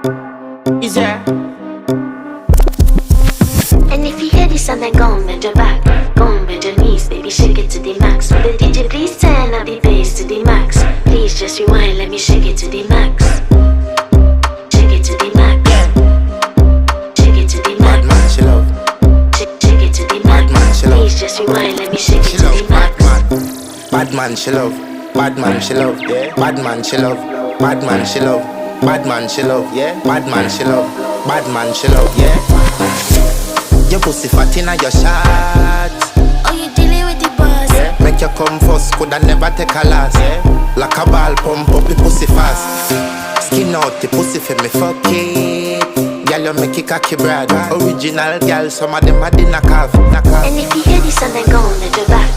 Is there? And if you hear this and then go on bend your back, go on bend your knees, baby, shake it to the max. Will the DJ please turn up the bass to the max? Please just rewind, let me shake it to the max. Shake it to the max. Shake it to the max. Bad man, she love. Shake it to the max. Bad man, she love. Please just rewind, let me shake it She to love the max. bad man, she love. Bad man, she love. Yeah. Bad man, she love. Bad man, she love. Bad man, she love. Yeah. Bad man, she love. Bad man, she love. Yeah. Your pussy fat inna your shot. Oh, you dealing with the boss? Yeah. Make you come first, coulda never take a last. Yeah. Like a ball pump up the pussy fast. Skin out the pussy for me fuck it. Girl, you make it cocky brad. Original girl, some of them a dinner calf. And if you hear this and then go on bend your back,